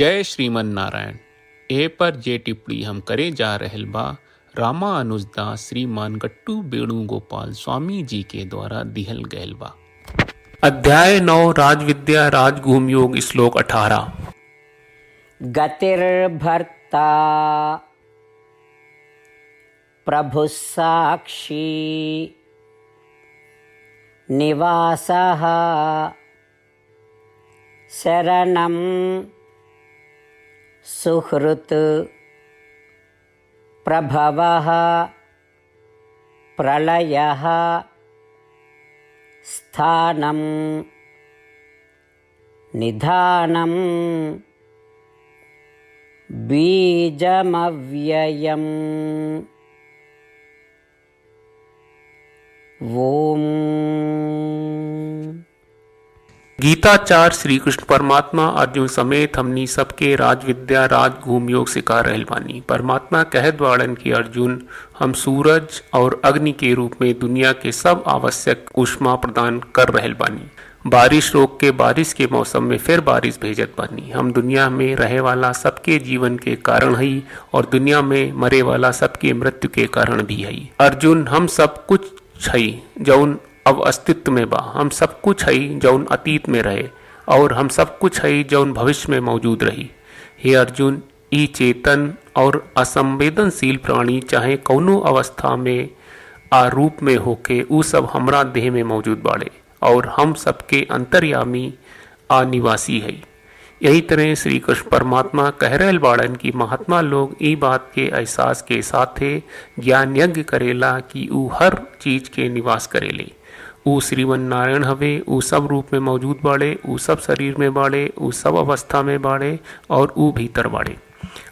जय श्रीमन नारायण। ए पर जे टिप्पणी हम करे जा रहल बा रामानुजदास श्रीमान गट्टू वेणुगोपाल स्वामी जी के द्वारा दिहल गयल बा। अध्याय 9 राजविद्या राजगुम योग श्लोक 18। गतिर्भर्ता प्रभुः साक्षी निवासः शरणं सुहृत् प्रभवः प्रलयः स्थानं निधानं बीजमव्ययम्। ओम। गीताचार्य श्री कृष्ण परमात्मा अर्जुन समेत हमनी सबके राजविद्या राजगुम योग सिखा रहल बानी। परमात्मा कहत वाड़न की अर्जुन हम सूरज और अग्नि के रूप में दुनिया के सब आवश्यक ऊष्मा प्रदान कर रहल बानी। बारिश रोक के बारिश के मौसम में फिर बारिश भेजत बानी। हम दुनिया में रहे वाला सबके जीवन के कारण हई और दुनिया में मरे वाला सबके मृत्यु के कारण भी हई। अर्जुन हम सब कुछ हई जौन अब अस्तित्व में बा, हम सब कुछ हई जौन अतीत में रहे और हम सब कुछ हई जौन भविष्य में मौजूद रही। हे अर्जुन, ई चेतन और असंवेदनशील प्राणी चाहे कौनो अवस्था में आरूप में होके ऊ सब हमरा देह में मौजूद बाड़े और हम सबके अंतर्यामी आनिवासी है। यही तरह श्री कृष्ण परमात्मा कह रहल बाड़न की महात्मा लोग ई बात के एहसास के साथे ज्ञान यज्ञ करेला कि ऊ हर चीज के निवास करेले। ऊ श्रीमन नारायण हवे, ऊ सब रूप में मौजूद बाड़े, ऊ सब शरीर में बाड़े, ऊ सब अवस्था में बाड़े और ऊ भीतर बाड़े।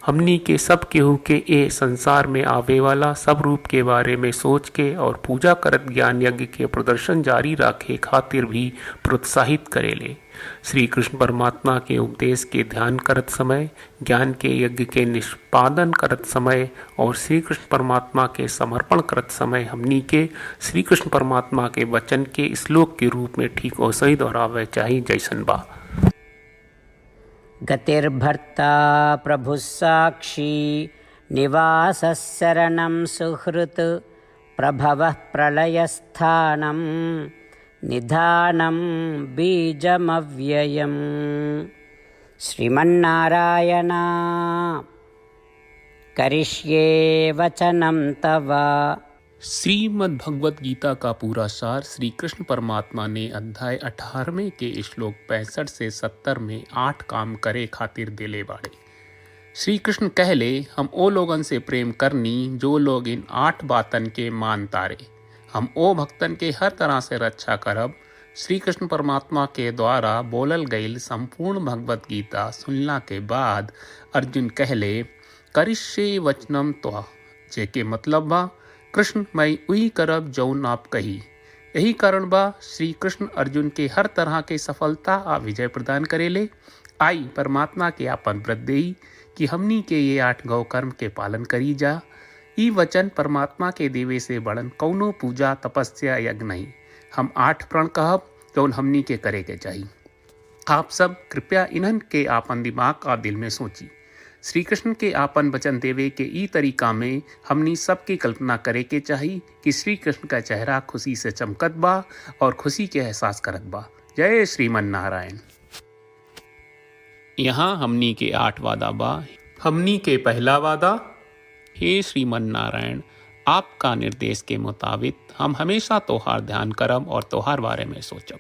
हमनी के सब केहू के ए संसार में आवे वाला सब रूप के बारे में सोच के और पूजा करत ज्ञान यज्ञ के प्रदर्शन जारी रखे खातिर भी प्रोत्साहित करेले। श्री कृष्ण परमात्मा के उपदेश के ध्यान करत समय, ज्ञान के यज्ञ के निष्पादन करत समय और श्री कृष्ण परमात्मा के समर्पण करत समय हमनी के श्री कृष्ण परमात्मा के वचन के श्लोक के रूप में ठीक वैसे ही दोहरावे चाहिए जैसन बा। गतिर्भर्ता प्रभुः साक्षी निवासः शरणं सुहृत् प्रभवः प्रलयस्थानं निधानं बीजमव्ययम्। श्रीमन्नारायण करिष्ये वचनं तव। श्रीमद् भगवत गीता का पूरा सार श्री कृष्ण परमात्मा ने अध्याय 18वें के श्लोक 65 से 70 में 8 काम करे खातिर देले बाड़े। श्री कृष्ण कहले हम ओ लोगन से प्रेम करनी जो लोग इन 8 बातन के मान तारे। हम ओ भक्तन के हर तरह से रक्षा करब। श्री कृष्ण परमात्मा के द्वारा बोलल गईल संपूर्ण भगवत गीता सुनला के बाद अर्जुन कहले करिष्ये वचनम त्वा, जेके मतलब बा कृष्ण मैं उही करब जौन आप कही। यही कारण बा श्री कृष्ण अर्जुन के हर तरह के सफलता आ विजय प्रदान करेले। आई परमात्मा के आपन व्रत देई कि हमनी के ये 8 गौ कर्म के पालन करी जा। ई वचन परमात्मा के देवे से बड़न कौनो पूजा तपस्या यज्ञ नहीं। हम 8 प्रण कहब जौन हमनी के करे के चाहिए। आप सब कृपया इन्हन के आपन दिमाग और दिल में सोची। श्री कृष्ण के आपन वचन देवे के ई तरीका में हमनी सबकी कल्पना करे के चाहिए कि श्री कृष्ण का चेहरा खुशी से चमकत बा और खुशी के एहसास करत बा। जय श्रीमन नारायण। यहाँ हमनी के 8 वादा बा। हमनी के पहला वादा, हे श्रीमन नारायण आपका निर्देश के मुताबिक हम हमेशा तोहार ध्यान करब और तोहार बारे में सोचब।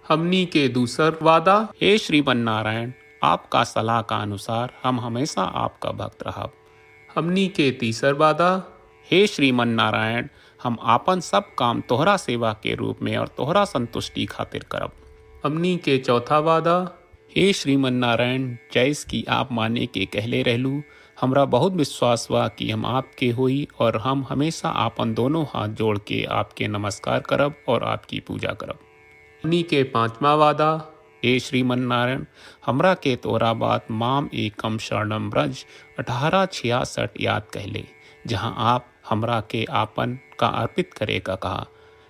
हमनी के दूसर वादा, हे श्रीमन नारायण आपका सलाह का अनुसार हम हमेशा आपका भक्त रहब। हमनी के तीसर वादा, हे श्रीमन नारायण हम आपन सब काम तोहरा सेवा के रूप में और तोहरा संतुष्टि खातिर करब। हमनी के चौथा वादा, हे श्रीमन नारायण जैस की आप माने के कहले रहलू, हमरा बहुत विश्वास बा कि हम आपके होई और हम हमेशा आपन दोनों हाथ जोड़ के आपके नमस्कार करब और आपकी पूजा करब। हमनी के पांचवा वादा, हे श्रीमन नारायण हमरा के तोरा बात माम एकम शरणम ब्रज 1866 याद कहले, जहाँ आप हमरा के आपन का अर्पित करे का कहा।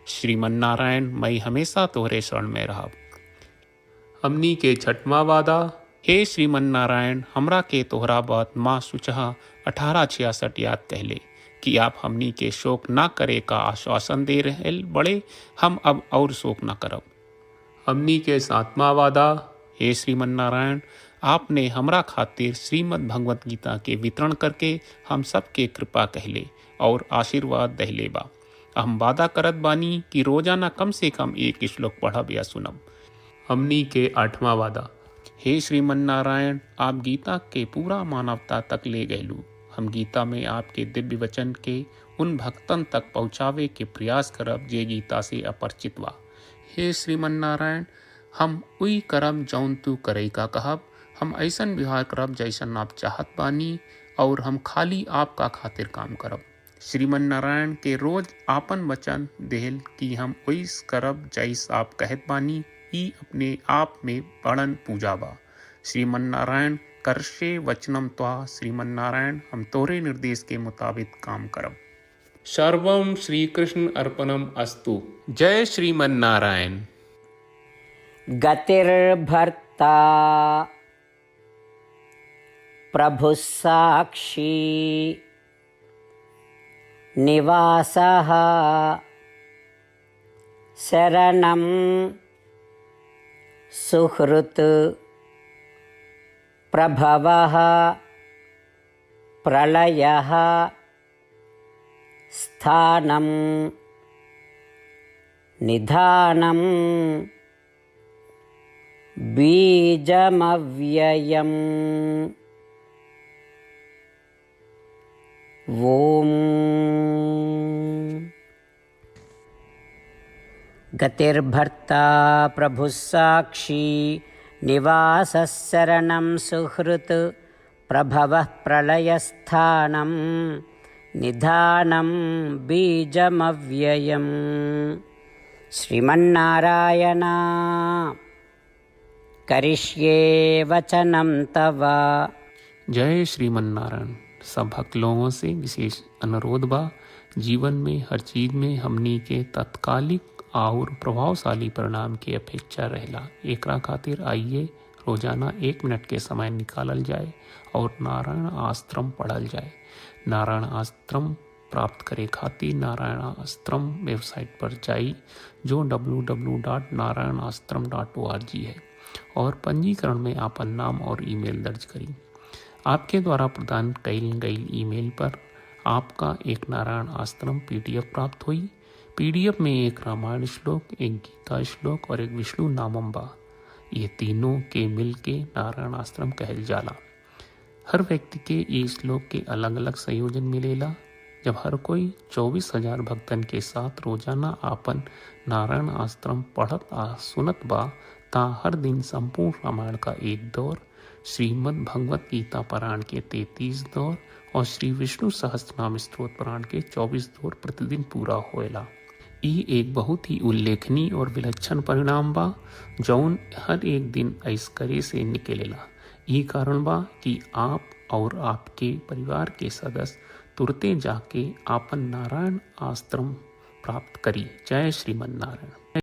श्रीमन नारायण मैं हमेशा तोहरे शरण में रहब। हमनी के छठवां वादा, हे श्रीमन नारायण, हमरा के तोहरा बात माँ सुचहा 1866 याद कहले कि आप हमनी के शोक ना करे का आश्वासन दे रहे बड़े, हम अब और शोक ना करब। हमनी के सातवां वादा, हे श्रीमन नारायण, आपने हमरा खातिर श्रीमद् भगवत गीता के वितरण करके हम सबके कृपा कहले और आशीर्वाद दहले बा। हम वादा करत बानी कि रोजाना कम से कम एक श्लोक पढ़ब या सुनब। हमनी के 8वां वादा, हे श्रीमन नारायण, आप गीता के पूरा मानवता तक ले गयलू। हम गीता में आपके दिव्य वचन के उन भक्तन तक पहुँचावे के प्रयास करब जे गीता से अपरिचित बा। हे श्रीमन नारायण, हम उई करब जौन तू करे का कहब। हम ऐसन व्यवहार करब जैसन आप चाहत बानी और हम खाली आपका खातिर काम करब। श्रीमन नारायण के रोज आपन वचन देहल कि हम ओइस करब जैस आप कहत बानी, ई अपने आप में बड़न पूजा बा। श्रीमन नारायण, करशे वचनम त्वा। श्रीमन नारायण, हम तोरे निर्देश के मुताबिक काम करब। सर्वम श्री कृष्ण अर्पणम अस्तु। जय श्रीमन नारायण। गतिर्भर्ता प्रभुः साक्षी निवासः शरणं सुहृत् प्रभवः प्रलयः स्थानं निधानं बीजमव्ययम्। ॐ गतिर्भर्ता प्रभुः साक्षी निवासः शरणं सुहृत् प्रभवः प्रलयस्थानं निधानं बीजमव्ययम्। श्रीमन्नारायण, करिष्ये वचनं तव। जय श्रीमन नारायण। सब भक्त लोगों से विशेष अनुरोध बा, जीवन में हर चीज में हमनी के तत्कालिक और प्रभावशाली परिणाम की अपेक्षा रहेला। एकरा खातिर आइए रोजाना 1 मिनट के समय निकालल जाए और नारायण आश्रम पढ़ल जाए। नारायण आश्रम प्राप्त करे खातिर नारायण आश्रम वेबसाइट पर जाई, जो www.narayanashram.org है, और पंजीकरण में आपन नाम और ईमेल दर्ज करी। आपके द्वारा प्रदान कईल गई ईमेल पर आपका एक नारायण आश्रम PDF प्राप्त हुई। PDF में एक रामायण श्लोक, एक गीता श्लोक और एक विष्णु नामम बा। ये तीनों के मिल के नारायण आश्रम कहल जाला। हर व्यक्ति के ये श्लोक के अलग अलग संयोजन मिलेला। जब हर कोई 24,000 भक्तन के साथ रोजाना आपन नारायण आश्रम पढ़त आ सुनत बा, ता हर दिन संपूर्ण रामायण का 1 दौर, श्रीमद् भगवत गीता पारायण के 33 दौर और श्री विष्णु सहस्त्रनाम स्तोत्र पारायण के 24 दौर प्रतिदिन पूरा होएला। ई एक बहुत ही उल्लेखनीय और विलक्षण परिणाम बा, जौन हर एक दिन ऐस करे से निकलेला। ई कारण बा कि आप और आपके परिवार के सदस्य तुरते जाके आपन नारायण आश्रम प्राप्त करी। जय श्रीमन नारायण।